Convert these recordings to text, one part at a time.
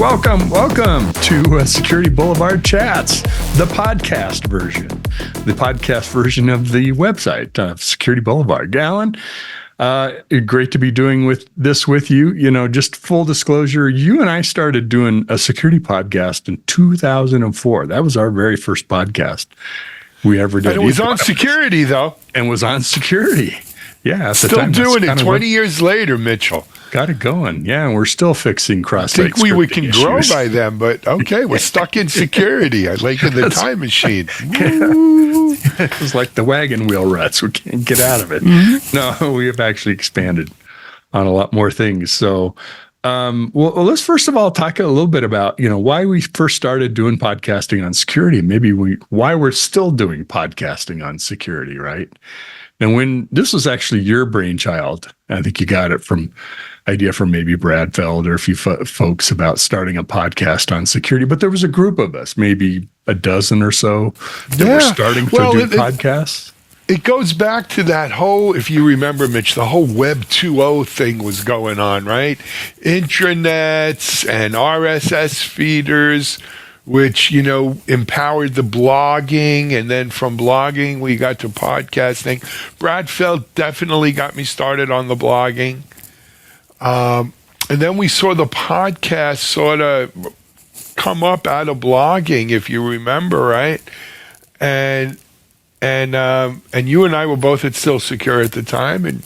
Welcome to Security Boulevard Chats, the podcast version of the website, Security Boulevard. Alan, great to be doing this with you. You know, just full disclosure, you and I started doing a security podcast in 2004. That was our very first podcast we ever did. And it was on security, though. And was on security. Yeah. At the still time, doing it 20 years later, Mitchell. Got it going. Yeah, and we're still fixing cross-site I think we can issues. grow by then, but okay, we're stuck in security. I like in the time machine. It's like the wagon wheel ruts. We can't get out of it. Mm-hmm. No, we have actually expanded on a lot more things. So, well, let's first of all talk a little bit about, why we first started doing podcasting on security. Maybe why we're still doing podcasting on security, right? And when this was actually your brainchild, I think you got it idea from maybe Brad Feld or a few folks about starting a podcast on security. But there was a group of us, maybe a dozen or so, that were starting to do podcasts. It goes back to that whole, if you remember, Mitch, the whole Web 2.0 thing was going on, right? Intranets and RSS feeders, which, empowered the blogging. And then from blogging, we got to podcasting. Brad Feld definitely got me started on the blogging. And then we saw the podcast sort of come up out of blogging, if you remember, right? And you and I were both at Still Secure at the time, and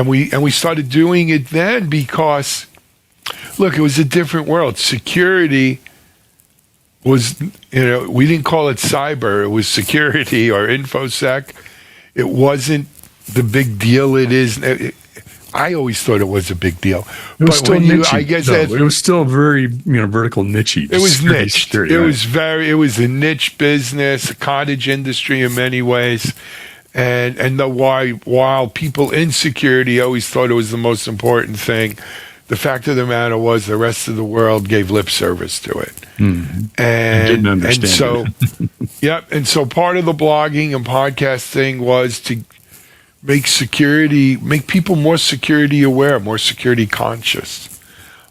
we started doing it then because, look, it was a different world. Security was, we didn't call it cyber; it was security or infosec. It wasn't the big deal it is. I always thought it was a big deal. It was still niche. I guess it was still very, vertical niche. It was niche. It was a niche business, a cottage industry in many ways. And while people in security always thought it was the most important thing, the fact of the matter was the rest of the world gave lip service to it. Mm-hmm. And didn't understand it. And so part of the blogging and podcasting was to make people more security aware, more security conscious.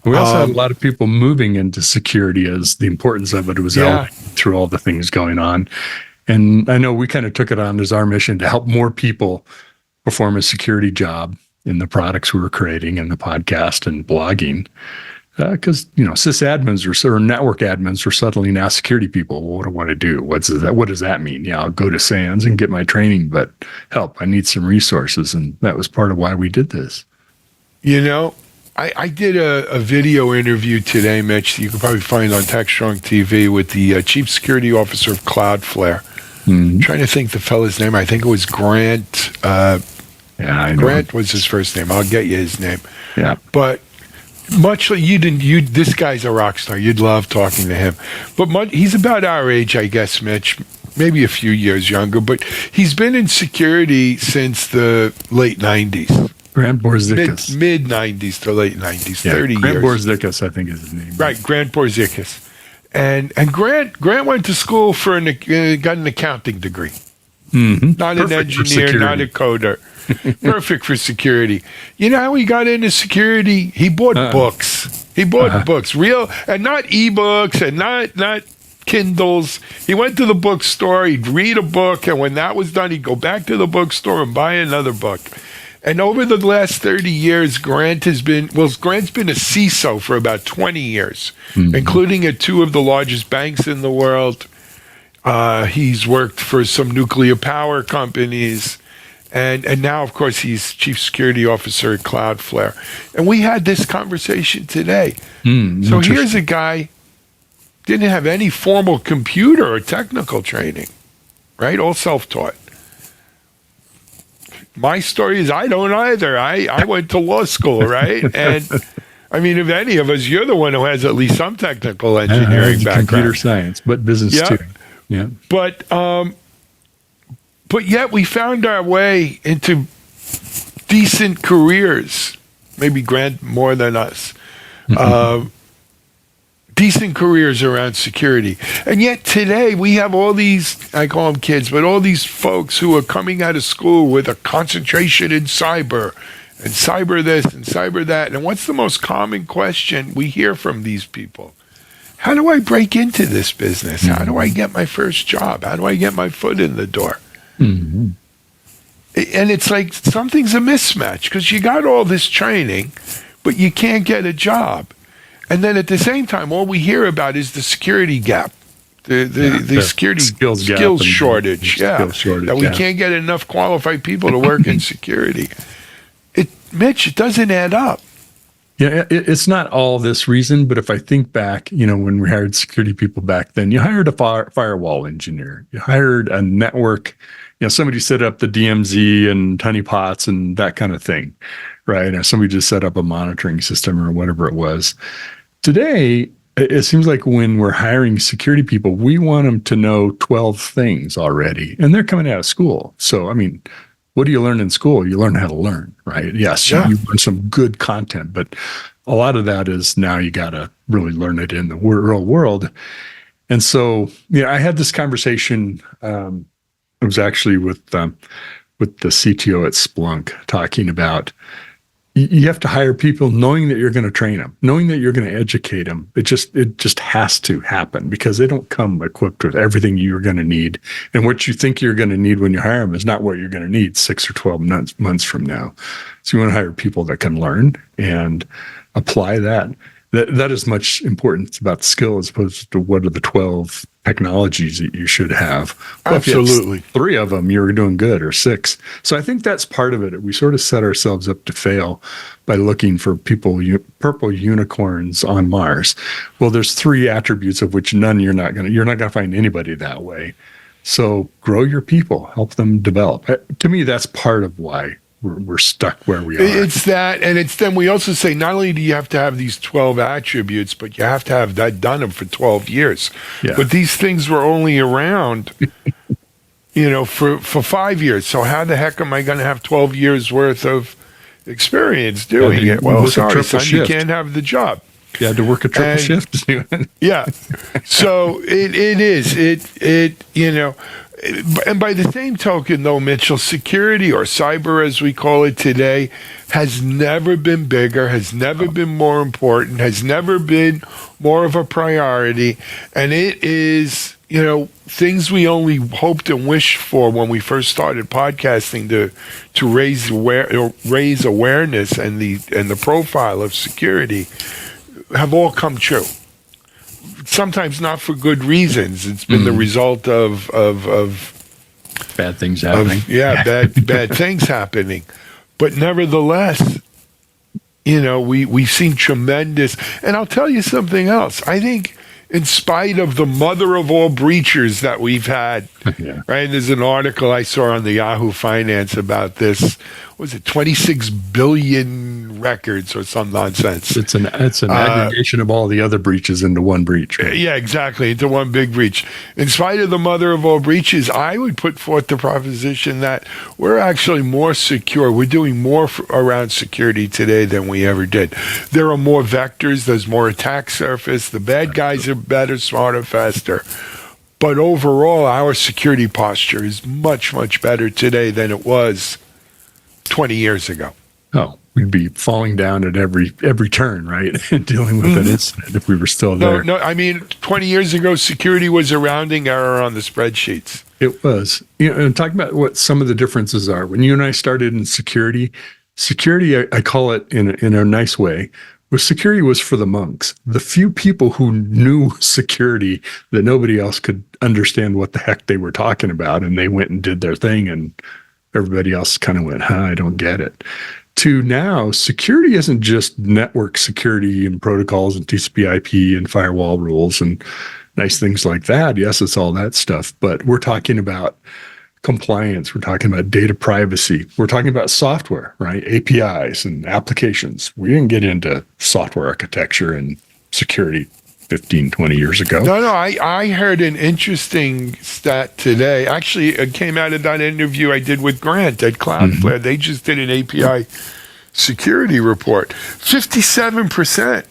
We also had a lot of people moving into security as the importance of it was elevated through all the things going on. And I know we kind of took it on as our mission to help more people perform a security job in the products we were creating in the podcast and blogging. Because, sysadmins or network admins were suddenly now security people. Well, what do I want to do? What does that mean? Yeah, I'll go to SANS and get my training, but help, I need some resources. And that was part of why we did this. I did a video interview today, Mitch, that you can probably find on TechStrong TV with the Chief Security Officer of Cloudflare. Mm-hmm. I'm trying to think the fella's name. I think it was Grant. Grant was his first name. I'll get you his name. Yeah. But much like this guy's a rock star. You'd love talking to him. But he's about our age, I guess, Mitch, maybe a few years younger. But he's been in security since the late 90s. Grant Borzickas. Mid-90s to late 90s, 30 years. Grant Borzickas, I think is his name. Right, Grant Borzickas. And Grant went to school got an accounting degree. Mm-hmm. Not an engineer, not a coder. Perfect for security. You know how he got into security? He bought books. He bought books, real, and not ebooks and not Kindles. He went to the bookstore, he'd read a book, and when that was done, he'd go back to the bookstore and buy another book. And over the last 30 years, Grant's been a CISO for about 20 years, including at two of the largest banks in the world. He's worked for some nuclear power companies. And now, of course, he's Chief Security Officer at Cloudflare. And we had this conversation today. So here's a guy, didn't have any formal computer or technical training, right? All self-taught. My story is I don't either. I went to law school, right? And I mean, if any of us, you're the one who has at least some technical engineering background. Computer science, but business too. Yeah. But yet we found our way into decent careers, maybe Grant more than us, decent careers around security. And yet today we have all these, I call them kids, but all these folks who are coming out of school with a concentration in cyber and cyber this and cyber that. And what's the most common question we hear from these people? How do I break into this business? How do I get my first job? How do I get my foot in the door? Mm-hmm. And it's like something's a mismatch because you got all this training, but you can't get a job. And then at the same time, all we hear about is the security gap, the security skills shortage. That we can't get enough qualified people to work in security. Mitch, it doesn't add up. Yeah, it's not all this reason, but if I think back, when we hired security people back then, you hired a firewall engineer, you hired a network, somebody set up the DMZ and honeypots and that kind of thing, right? Or somebody just set up a monitoring system or whatever it was. Today, it seems like when we're hiring security people, we want them to know 12 things already, and they're coming out of school. So, what do you learn in school? You learn how to learn, right? Yes, you learn some good content, but a lot of that is now you got to really learn it in the real world. And so, I had this conversation. It was actually with the CTO at Splunk talking about you have to hire people knowing that you're going to train them, knowing that you're going to educate them. It just has to happen because they don't come equipped with everything you're going to need. And what you think you're going to need when you hire them is not what you're going to need 6 or 12 months from now. So you want to hire people that can learn and apply that. That is much important about skill as opposed to what are the 12 technologies that you should have. Well, absolutely. If you have 3 of them, you're doing good, or 6. So I think that's part of it. We sort of set ourselves up to fail by looking for purple unicorns on Mars. Well, there's 3 attributes of which you're not going to find anybody that way. So grow your people, help them develop. To me, that's part of why we're stuck where we are. It's that, and it's then we also say not only do you have to have these 12 attributes, but you have to have that done them for 12 years. Yeah. But these things were only around, for 5 years. So how the heck am I going to have 12 years worth of experience doing it? Well, sorry, son, you can't have the job. You had to work a triple shift to do it. Yeah. So it is. And by the same token, though, Mitchell, security, or cyber as we call it today, has never been bigger, has never been more important, has never been more of a priority. And it is, things we only hoped and wished for when we first started podcasting to raise awareness and the profile of security have all come true. Sometimes not for good reasons. It's been the result of bad things happening. Bad things happening. But nevertheless, we've seen tremendous. And I'll tell you something else. I think in spite of the mother of all breaches that we've had, right? There's an article I saw on the Yahoo Finance about this. Was it 26 billion records or some nonsense? It's an aggregation of all the other breaches into one breach. Right? Yeah, exactly, into one big breach. In spite of the mother of all breaches, I would put forth the proposition that we're actually more secure. We're doing more around security today than we ever did. There are more vectors. There's more attack surface. The bad guys are better, smarter, faster. But overall, our security posture is much, much better today than it was 20 years ago. Oh, we'd be falling down at every turn, right? Dealing with an incident if we were still there. No, 20 years ago, security was a rounding error on the spreadsheets. It was. And talking about what some of the differences are. When you and I started in security, I call it in a nice way, security was for the monks. The few people who knew security that nobody else could understand what the heck they were talking about, and they went and did their thing, and everybody else kind of went, I don't get it. To now, security isn't just network security and protocols and TCP/IP and firewall rules and nice things like that. Yes, it's all that stuff, but we're talking about compliance. We're talking about data privacy. We're talking about software, right? APIs and applications. We didn't get into software architecture and security 15, 20 years ago. No, I heard an interesting stat today. Actually, it came out of that interview I did with Grant at Cloudflare. Mm-hmm. They just did an API security report. 57%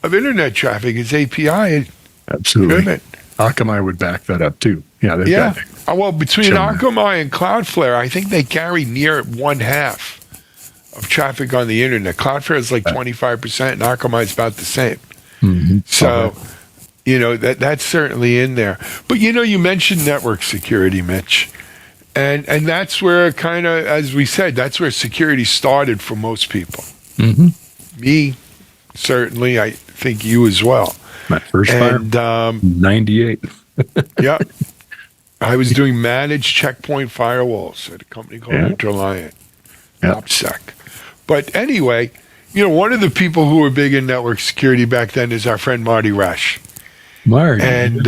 of internet traffic is API. Absolutely. Akamai would back that up too. Yeah. Well, between Akamai and Cloudflare, I think they carry near 1/2 of traffic on the internet. Cloudflare is like 25%, and Akamai is about the same. Mm-hmm. So, that's certainly in there. But, you mentioned network security, Mitch. And that's where kind of, as we said, that's where security started for most people. Mm-hmm. Me, certainly. I think you as well. My first fire, 98. Yeah. I was doing managed checkpoint firewalls at a company called Interliant. OPSEC. But anyway, one of the people who were big in network security back then is our friend Marty Roesch. Marty. And,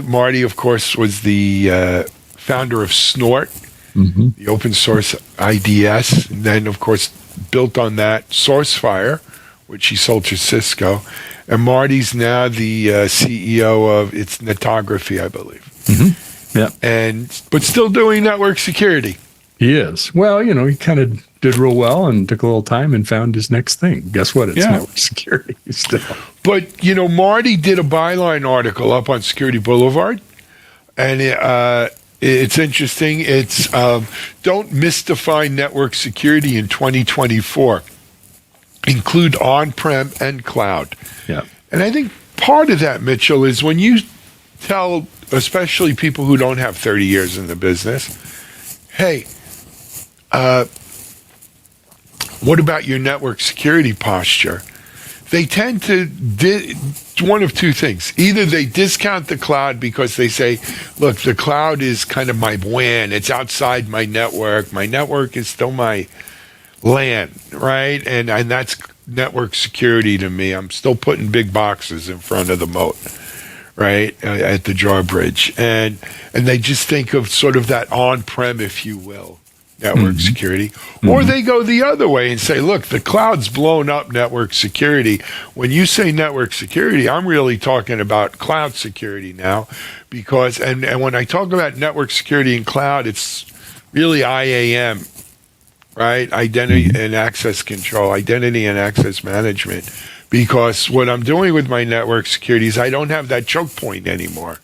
Marty, of course, was the founder of Snort, the open source IDS. And then, of course, built on that Sourcefire, which he sold to Cisco. And Marty's now the CEO of its Netography, I believe. Mm-hmm. Yeah. But still doing network security. He is. Well, he kind of did real well and took a little time and found his next thing. Guess what? It's network security still. But, Marty did a byline article up on Security Boulevard. And it's interesting. It's don't mystify network security in 2024. Include on-prem and cloud. Yeah. And I think part of that, Mitchell, is when you tell, especially people who don't have 30 years in the business, hey, what about your network security posture? They tend to one of two things. Either they discount the cloud because they say, look, the cloud is kind of my WAN. It's outside my network. My network is still my LAN, right? And that's network security to me. I'm still putting big boxes in front of the moat, right, at the drawbridge. And they just think of sort of that on-prem, if you will, network security. Or they go the other way and say, look, the cloud's blown up network security. When you say network security, I'm really talking about cloud security now, because, and when I talk about network security in cloud, it's really IAM, right? Identity and access control, identity and access management. Because what I'm doing with my network security is I don't have that choke point anymore,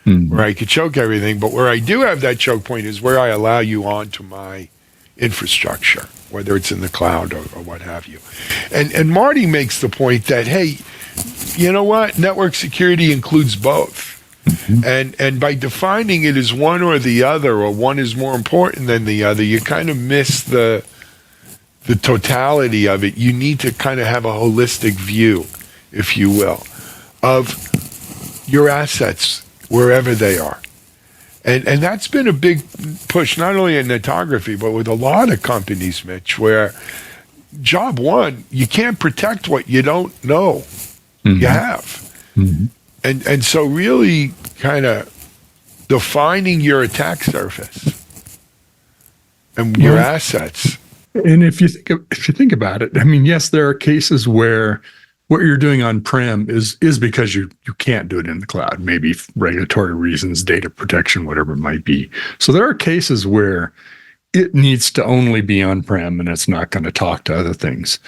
where I could choke everything. But where I do have that choke point is where I allow you onto my infrastructure, whether it's in the cloud or what have you. And Marty makes the point that, hey, you know what? Network security includes both. And by defining it as one or the other, or one is more important than the other, you kind of miss the totality of it. You need to kind of have a holistic view, if you will, of your assets wherever they are. And that's been a big push, not only in Netography, but with a lot of companies, Mitch, where job one, you can't protect what you don't know you have. And so really kind of defining your attack surface and your assets. And if you think about it, I mean, yes, there are cases where what you're doing on-prem is because you can't do it in the cloud, maybe regulatory reasons, data protection, whatever it might be. So there are cases where it needs to only be on-prem and it's not going to talk to other things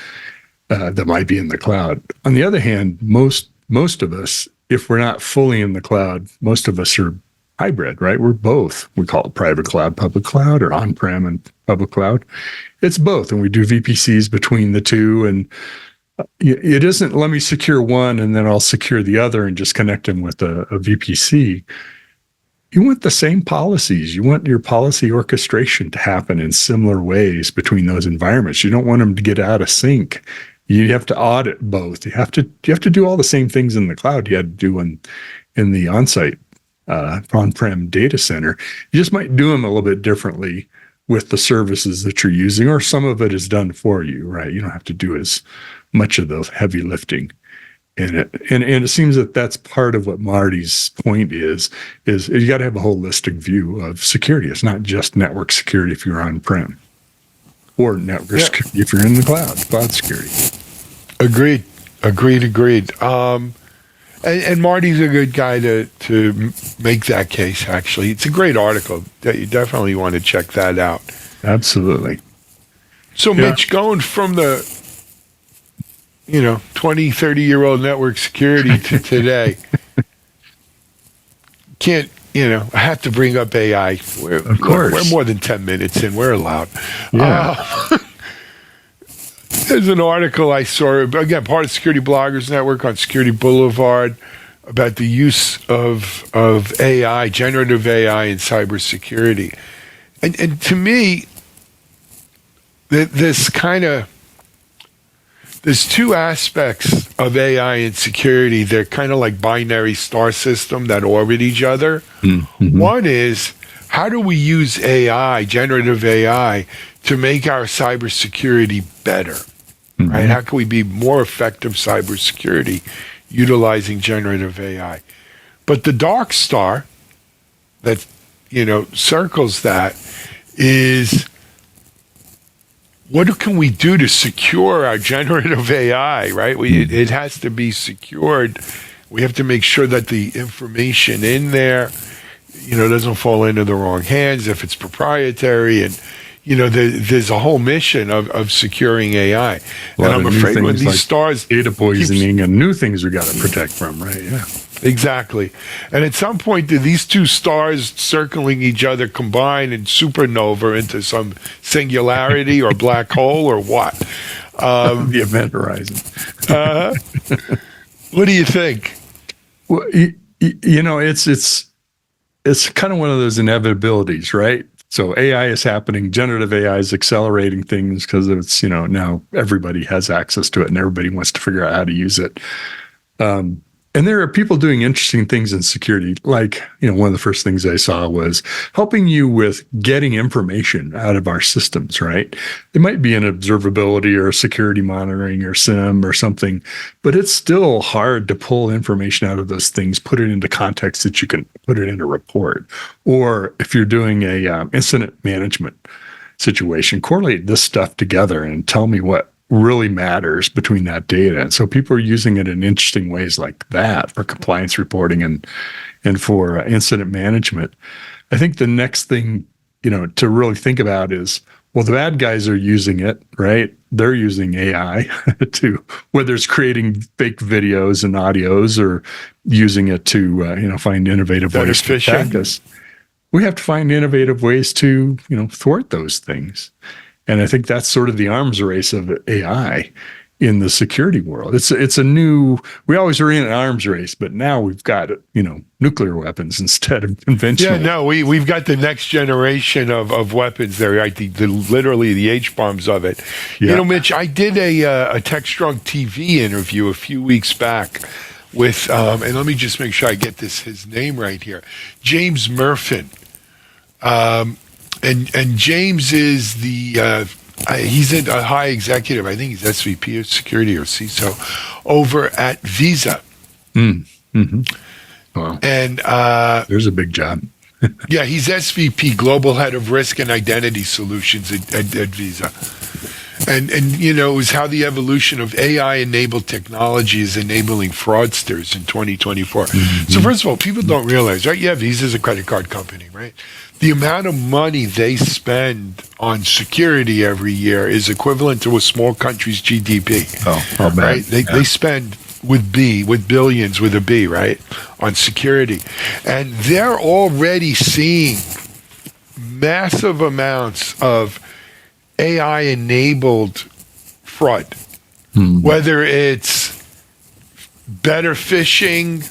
that might be in the cloud. On the other hand, most of us, if we're not fully in the cloud, most of us are hybrid, right? We're both. We call it private cloud, public cloud, or on-prem and public cloud. It's both, and we do VPCs between the two. And it isn't let me secure one and then I'll secure the other and just connect them with a VPC. You want the same policies. You want your policy orchestration to happen in similar ways between those environments. You don't want them to get out of sync. You have to audit both. You have to do all the same things in the cloud you had to do in the on-site on-prem data center. You just might do them a little bit differently with the services that you're using, or some of it is done for you, right? You don't have to do as much of the heavy lifting in it. And it seems that that's part of what Marty's point is you got to have a holistic view of security. It's not just network security if you're on-prem, or network security if you're in the cloud security. Agreed. And Marty's a good guy to make that case, actually. It's a great article. That you definitely want to check that out. Absolutely. So, Mitch, going from the 20, 30-year-old network security to today, I have to bring up AI. Of course. We're more than 10 minutes in. We're allowed. Yeah. There's an article I saw, again, part of Security Bloggers Network on Security Boulevard, about the use of AI, generative AI in cybersecurity. And to me, there's two aspects of AI in security. They're kind of like binary star system that orbit each other. Mm-hmm. One is, how do we use AI, generative AI, to make our cybersecurity better? Mm-hmm. Right? How can we be more effective cybersecurity utilizing generative AI? But the dark star that circles that is, what can we do to secure our generative AI, right? It has to be secured. We have to make sure that the information in there, doesn't fall into the wrong hands if it's proprietary. And, there's a whole mission of securing AI. And I'm afraid when these stars... data poisoning and new things we got to protect from, right? Yeah. Exactly. And at some point, do these two stars circling each other combine in supernova into some singularity or black hole or what? The event horizon. What do you think? Well, it's kind of one of those inevitabilities, right? So AI is happening. Generative AI is accelerating things because it's, now everybody has access to it and everybody wants to figure out how to use it. And there are people doing interesting things in security. Like, one of the first things I saw was helping you with getting information out of our systems, right? It might be an observability or security monitoring or SIM or something, but it's still hard to pull information out of those things, put it into context that you can put it in a report. Or if you're doing a incident management situation, correlate this stuff together and tell me what really matters between that data. And so people are using it in interesting ways like that for compliance reporting and for incident management. I think the next thing, to really think about is, well, the bad guys are using it, right? They're using AI to, whether it's creating fake videos and audios or using it to, find innovative ways to attack us. We have to find innovative ways to, thwart those things. And I think that's sort of the arms race of AI in the security world. It's a new, we always were in an arms race, but now we've got, nuclear weapons instead of conventional. Yeah, no, we've got the next generation of weapons there, right? Literally the H-bombs of it. Yeah. Mitch, I did a TechStrong TV interview a few weeks back with, and let me just make sure I get his name right here, James Murfin. And James is he's a high executive. I think he's SVP of security or CISO over at Visa. Mm-hmm. Wow. And there's a big job. Yeah, he's SVP, Global Head of Risk and Identity Solutions at Visa. And it was how the evolution of AI-enabled technology is enabling fraudsters in 2024. Mm-hmm. So first of all, people don't realize, right? Yeah, Visa's a credit card company, right? The amount of money they spend on security every year is equivalent to a small country's GDP. Oh, man. Right? They spend with billions with a B, right, on security. And they're already seeing massive amounts of AI-enabled fraud, whether it's better phishing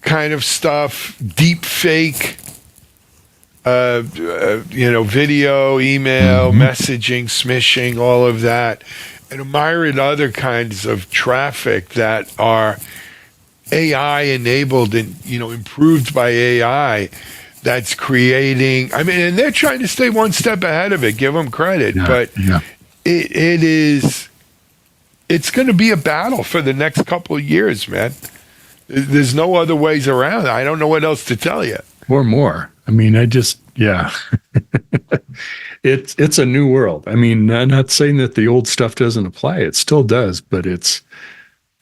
kind of stuff, deep fake, video, email, messaging, smishing, all of that, and a myriad other kinds of traffic that are AI-enabled and, improved by AI. That's creating, and they're trying to stay one step ahead of it, give them credit, but it's going to be a battle for the next couple of years, man. There's no other ways around. I don't know what else to tell you. Or more. It's a new world. I'm not saying that the old stuff doesn't apply. It still does, but it's,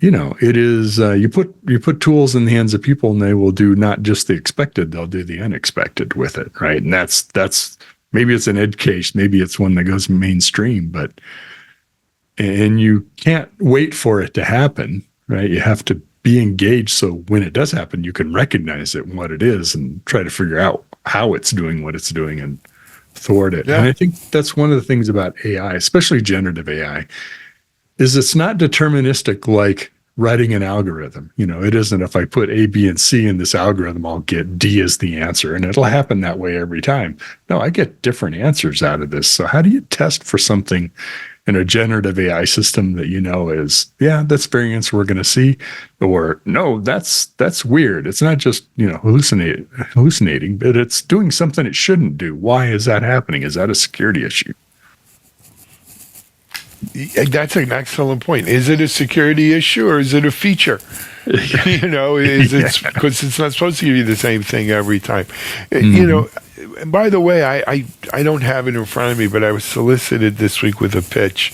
it is, you put tools in the hands of people and they will do not just the expected, they'll do the unexpected with it. Right. And that's maybe it's an edge case, maybe it's one that goes mainstream, and you can't wait for it to happen. Right. You have to be engaged. So when it does happen, you can recognize it and what it is and try to figure out how it's doing what it's doing and thwart it. Yeah. And I think that's one of the things about AI, especially generative AI, is it's not deterministic like writing an algorithm. It isn't if I put A, B, and C in this algorithm, I'll get D as the answer. And it'll happen that way every time. No, I get different answers out of this. So how do you test for something in a generative AI system that is, that's variance we're going to see, or no, that's weird. It's not just, hallucinating, but it's doing something it shouldn't do. Why is that happening? Is that a security issue? That's an excellent point. Is it a security issue or is it a feature? It's because it's not supposed to give you the same thing every time. And by the way, I don't have it in front of me, but I was solicited this week with a pitch.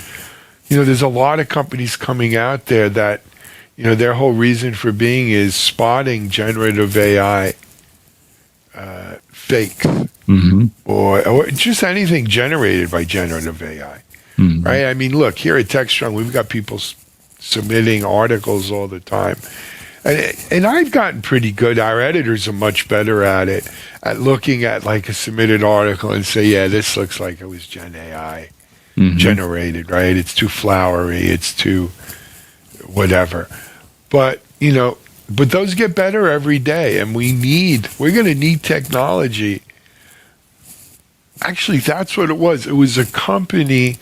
There's a lot of companies coming out there that, their whole reason for being is spotting generative AI fakes or just anything generated by generative AI. Right? I mean, look, here at TechStrong, we've got people submitting articles all the time. And I've gotten pretty good. Our editors are much better at it, at looking at like a submitted article and say, yeah, this looks like it was Gen AI generated, right? It's too flowery. It's too whatever. But, but those get better every day. And we're going to need technology. Actually, that's what it was. It was a company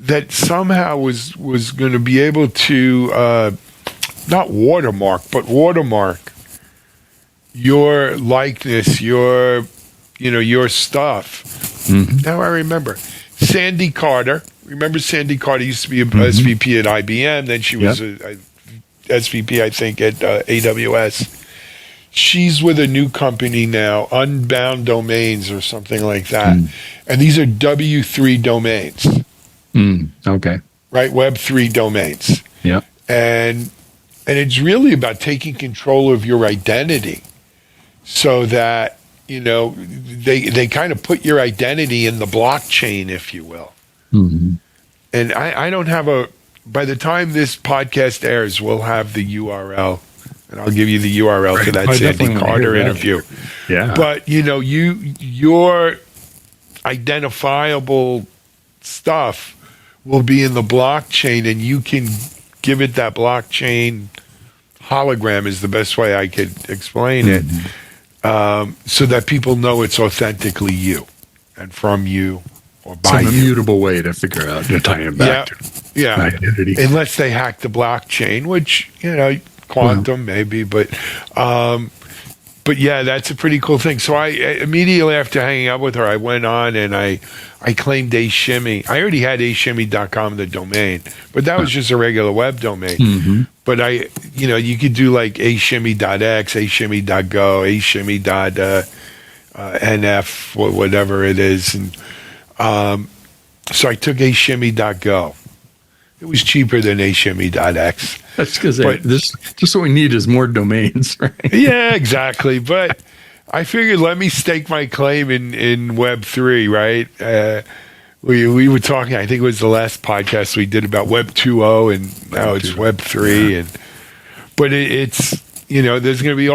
that somehow was going to be able to not watermark, but watermark your likeness, your stuff. Now I remember Sandy Carter. Remember Sandy Carter used to be a SVP at IBM. Then she was a SVP, I think, at AWS. She's with a new company now, Unbound Domains or something like that. And these are W3 domains. Okay. Right? Web3 domains. Yeah. And it's really about taking control of your identity so that, they kind of put your identity in the blockchain, if you will. And I don't have by the time this podcast airs, we'll have the URL. And I'll give you the URL to that Sandy Carter interview. Yeah. But, your identifiable stuff will be in the blockchain, and you can give it that blockchain hologram is the best way I could explain it, so that people know it's authentically you and from you or by you. It's an immutable way to figure out, to tie it back to identity. Unless they hack the blockchain, which, quantum maybe, but yeah, that's a pretty cool thing. So I immediately after hanging out with her, I went on and I claimed ashimmy. I already had ashimmy.com, the domain, but that was just a regular web domain. But you could do like ashimmy.x, ashimmy.go, ashimmy.nf, whatever it is. And so I took ashimmy.go. It was cheaper than ashimmy.x. That's because just what we need is more domains, right? Yeah, exactly. But I figured let me stake my claim in Web3, right? We were talking, I think it was the last podcast we did about Web 2.0, and now it's Web 3. But it's, there's going to be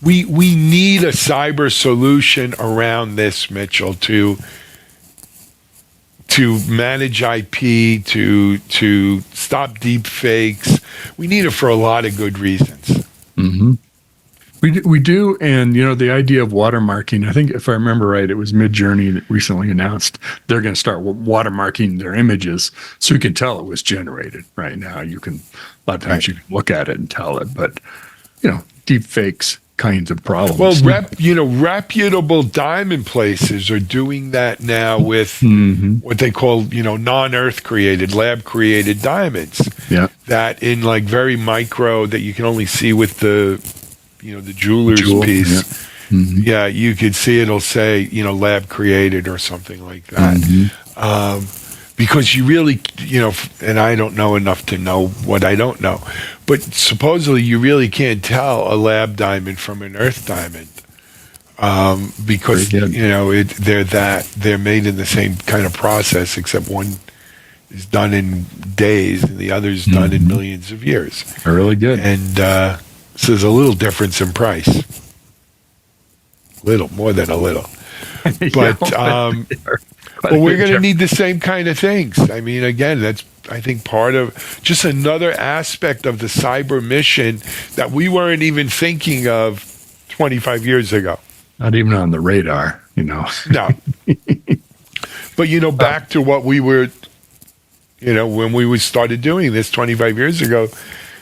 we need a cyber solution around this, Mitchell, to manage IP, to stop deep fakes. We need it for a lot of good reasons. We do, and the idea of watermarking, I think if I remember right, it was Midjourney that recently announced they're going to start watermarking their images so you can tell it was generated. Right now, a lot of times you can look at it and tell it, but deep fakes kinds of problems. Well, reputable diamond places are doing that now with what they call, non-earth created, lab created diamonds. Yeah. That in like very micro that you can only see with the jeweler's piece. Yeah. You could see it'll say, lab created or something like that. Because you really, and I don't know enough to know what I don't know, but supposedly you really can't tell a lab diamond from an earth diamond, because they're made in the same kind of process, except one is done in days and the other is done in millions of years. Really good. And so there's a little difference in price. little, more than a little. But But we're going to need the same kind of things. I mean, again, that's, I think, part of just another aspect of the cyber mission that we weren't even thinking of 25 years ago. Not even on the radar, No. But, back to what we were, when we started doing this 25 years ago,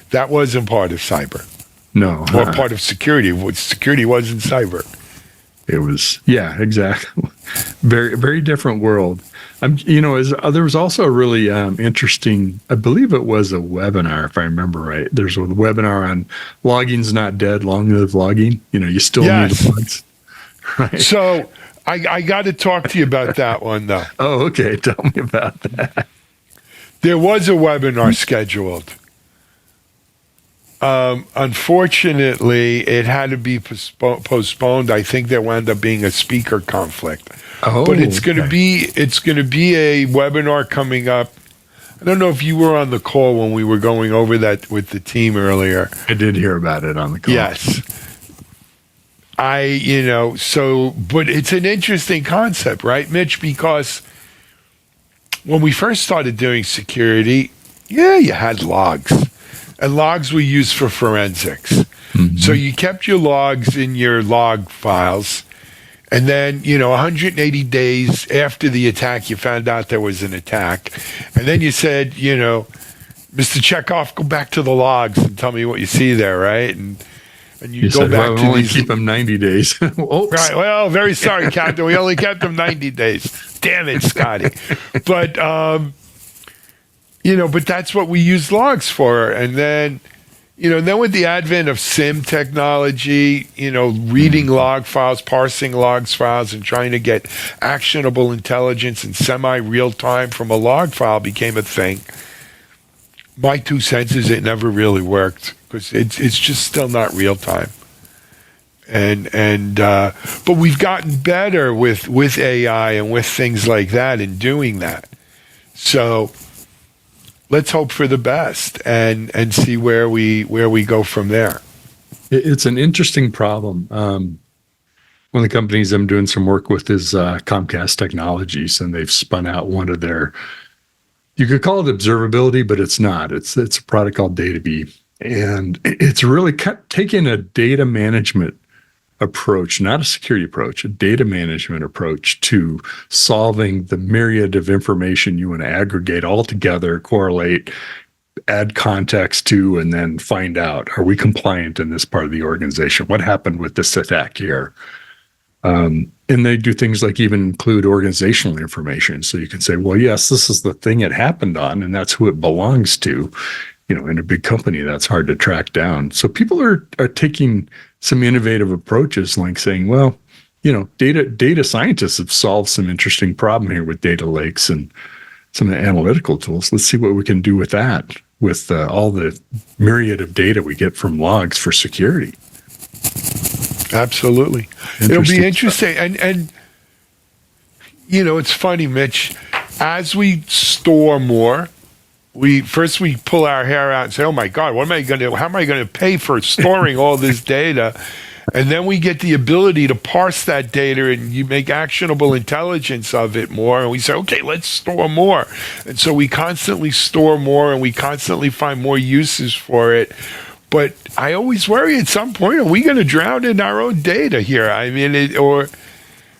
that wasn't part of cyber. No. Or part of security. Security wasn't cyber. It was, yeah, exactly. Very, very different world. There was also a really interesting, I believe it was a webinar, if I remember right. There's a webinar on logging's not dead, long live logging. You still need the logs. Right. So I got to talk to you about that one, though. Oh, okay. Tell me about that. There was a webinar scheduled. Unfortunately, it had to be postponed. I think there wound up being a speaker conflict. Oh, but it's going to be a webinar coming up. I don't know if you were on the call when we were going over that with the team earlier. I did hear about it on the call. Yes. But it's an interesting concept, right, Mitch? Because when we first started doing security, you had logs. And logs we used for forensics. Mm-hmm. So you kept your logs in your log files. And then, 180 days after the attack, you found out there was an attack. And then you said, Mr. Chekhov, go back to the logs and tell me what you see there, right? And you go said, back to only these. Keep them 90 days. Right. Well, very sorry, Captain. We only kept them 90 days. Damn it, Scotty. But, but that's what we use logs for. And then, then with the advent of SIM technology, reading log files, parsing logs files, and trying to get actionable intelligence in semi-real time from a log file became a thing. My 2 cents is it never really worked because it's just still not real time. But we've gotten better with AI and with things like that in doing that. So let's hope for the best and see where we go from there. It's an interesting problem. One of the companies I'm doing some work with is Comcast Technologies, and they've spun out one of their, you could call it observability, but it's not. It's a product called DataBee, and it's really taking a data management approach, not a security approach, a data management approach to solving the myriad of information you want to aggregate all together, correlate, add context to, and then find out, are we compliant in this part of the organization? What happened with this attack here? And they do things like even include organizational information. So you can say, well, yes, this is the thing it happened on, and that's who it belongs to. In a big company, that's hard to track down. So people are taking some innovative approaches, like saying, well, data scientists have solved some interesting problem here with data lakes and some of the analytical tools. Let's see what we can do with that, with all the myriad of data we get from logs for security. Absolutely. It'll be interesting. And it's funny, Mitch, as we store more, we pull our hair out and say, oh my God, how am I going to pay for storing all this data? And then we get the ability to parse that data and you make actionable intelligence of it more. And we say, okay, let's store more. And so we constantly store more and we constantly find more uses for it. But I always worry at some point, are we going to drown in our own data here? I mean,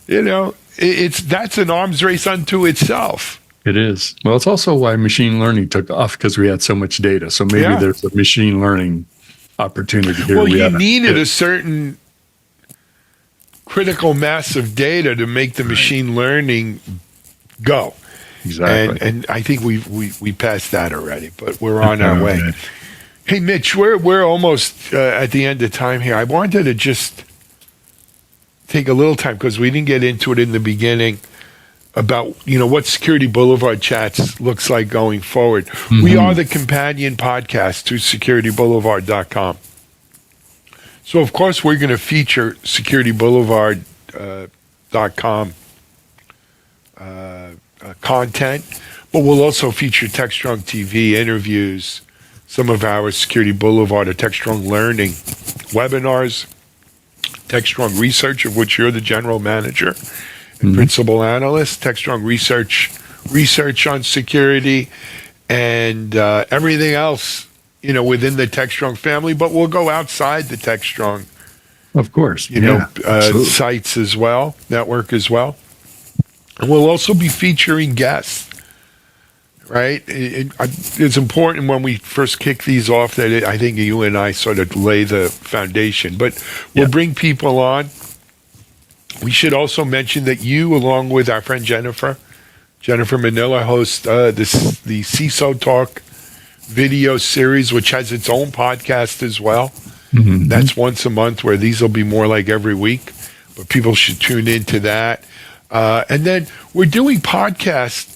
that's an arms race unto itself. It is. Well, it's also why machine learning took off, because we had so much data. So maybe there's a machine learning opportunity here. Well, you needed a certain critical mass of data to make the machine learning go. Exactly. And I think we passed that already, but we're on our way. Hey, Mitch, we're almost at the end of time here. I wanted to just take a little time because we didn't get into it in the beginning about what Security Boulevard Chats looks like going forward. Mm-hmm. We are the companion podcast to securityboulevard.com. So, of course, we're going to feature securityboulevard.com content, but we'll also feature TechStrong TV interviews, some of our Security Boulevard or TechStrong Learning webinars, TechStrong Research, of which you're the general manager and principal analyst. TechStrong Research on security, and everything else, within the TechStrong family. But we'll go outside the TechStrong, of course, sites as well, network as well. And we'll also be featuring guests. Right, it's important when we first kick these off that I think you and I sort of lay the foundation. But we'll bring people on. We should also mention that you, along with our friend Jennifer Manila, host the CISO Talk video series, which has its own podcast as well. Mm-hmm. That's once a month, where these will be more like every week. But people should tune into that. And then we're doing podcasts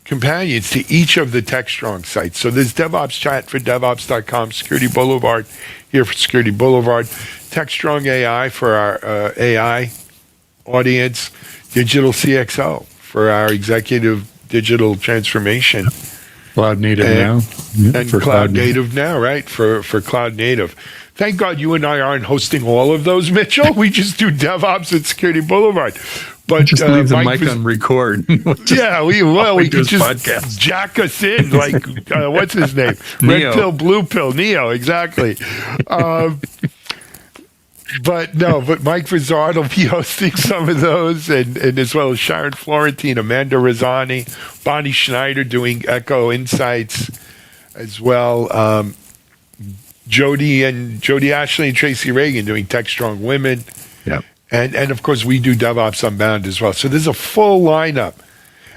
companions to each of the TechStrong sites. So there's DevOps Chat for DevOps.com, Security Boulevard here for Security Boulevard, TechStrong AI for our AI audience, Digital CXO for our executive digital transformation. Cloud native now. And for cloud native now, right? For cloud native. Thank God you and I aren't hosting all of those, Mitchell. We just do DevOps at Security Boulevard. But just leave the mic on record. We could just podcast. Jack us in, like what's his name? Neo. Red pill, blue pill, Neo, exactly. But Mike Vizard will be hosting some of those, and as well as Sharon Florentine, Amanda Razzani, Bonnie Schneider doing Echo Insights as well. Jody Ashley and Tracy Reagan doing TechStrong Women. Yep. And of course, we do DevOps Unbound as well. So there's a full lineup.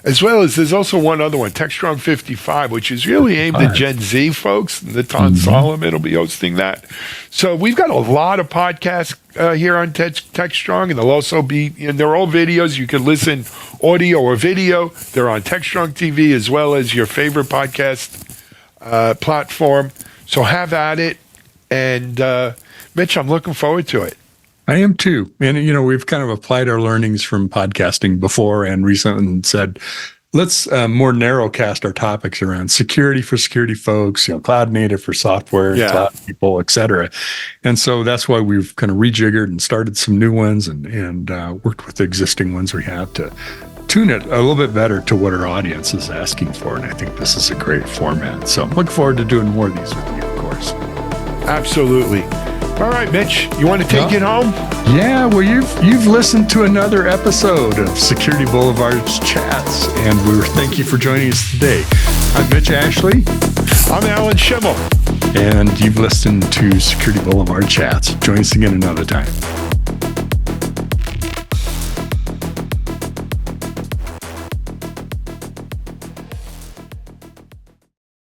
As well as there's also one other one, TechStrong 55, which is really aimed at Gen Z folks. Natan Solomon will be hosting that. So we've got a lot of podcasts here on TechStrong, and they'll also be, they're all videos. You can listen audio or video. They're on TechStrong TV as well as your favorite podcast platform. So have at it. And Mitch, I'm looking forward to it. I am too. And, we've kind of applied our learnings from podcasting before and recently and said, let's more narrow cast our topics around security for security folks, cloud native for software, cloud people, et cetera. And so that's why we've kind of rejiggered and started some new ones and worked with the existing ones we have to tune it a little bit better to what our audience is asking for. And I think this is a great format. So I'm looking forward to doing more of these with you, of course. Absolutely. All right, Mitch, you want to take it home? Yeah, well, you've listened to another episode of Security Boulevard's Chats, and we thank you for joining us today. I'm Mitch Ashley. I'm Alan Schimmel. And you've listened to Security Boulevard Chats. Join us again another time.